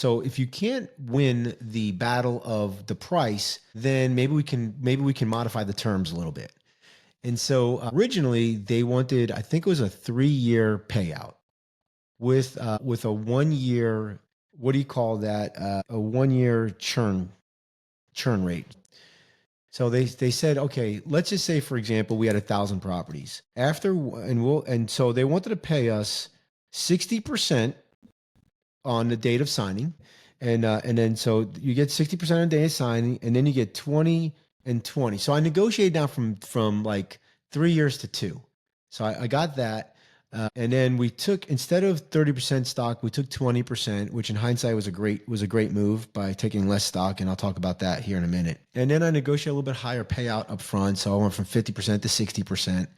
So if you can't win the battle of the price, then maybe we can modify the terms a little bit. And so originally they wanted, I think it was a 3-year payout with a 1 year, what do you call that? A 1 year churn rate. So they said, okay, let's just say, for example, we had 1,000 properties and so they wanted to pay us 60% on the date of signing, and then so you get 60% on the day of signing, and then you get 20 and 20. So I negotiated down from like 3 years to two. So I got that. And then we took, instead of 30% stock, we took 20%, which in hindsight was a great move by taking less stock, and I'll talk about that here in a minute. And then I negotiated a little bit higher payout up front, so I went from 50% to 60%.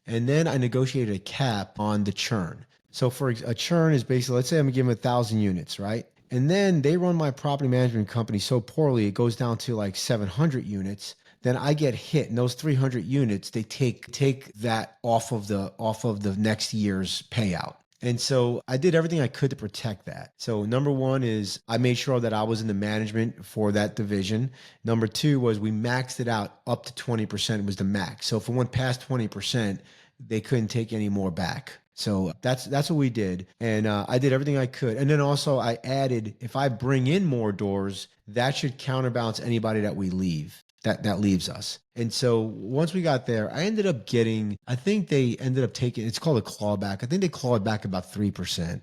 And then I negotiated a cap on the churn. So for a churn is basically, let's say I'm giving 1,000 units, right? And then they run my property management company so poorly, it goes down to like 700 units. Then I get hit, and those 300 units, they take that off of the next year's payout. And so I did everything I could to protect that. So number one is I made sure that I was in the management for that division. Number two was we maxed it out up to 20% was the max. So if it went past 20%, they couldn't take any more back. So that's what we did, and I did everything I could. And then also I added, if I bring in more doors, that should counterbalance anybody that we leave that leaves us. And so once we got there, I think they ended up taking, it's called a clawback. I think they clawed back about 3%,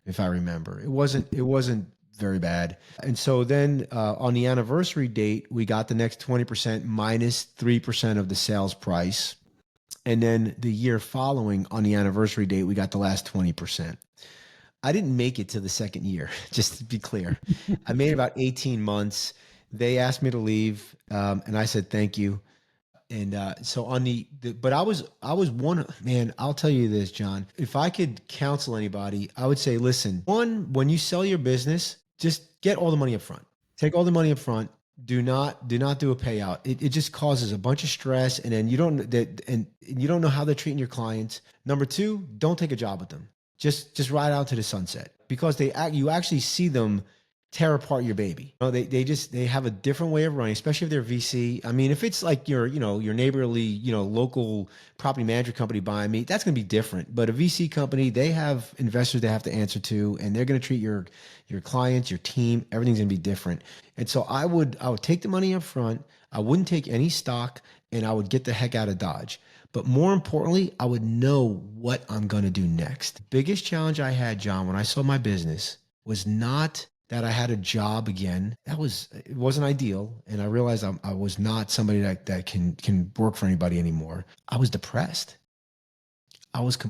if I remember. It wasn't very bad. And so then on the anniversary date, we got the next 20% minus 3% of the sales price. And then the year following on the anniversary date, we got the last 20%. I didn't make it to the second year, just to be clear. I made about 18 months. They asked me to leave, and I said thank you. And so on but I was one man. I'll tell you this, John. If I could counsel anybody, I would say, listen. One, when you sell your business, just get all the money up front. Take all the money up front. Do not do a payout. It just causes a bunch of stress, and then you don't know how they're treating your clients. Number two, don't take a job with them. Just ride out to the sunset, because you actually see them tear apart your baby. They have a different way of running, especially if they're VC. I mean, if it's like your neighborly, local property management company buying me, that's going to be different. But a VC company, they have investors they have to answer to, and they're going to treat your clients, your team, everything's going to be different. And so I would take the money up front. I wouldn't take any stock, and I would get the heck out of Dodge. But more importantly, I would know what I'm going to do next. The biggest challenge I had, John, when I sold my business was not that I had a job again. It wasn't ideal. And I realized I was not somebody that can work for anybody anymore. I was depressed. I was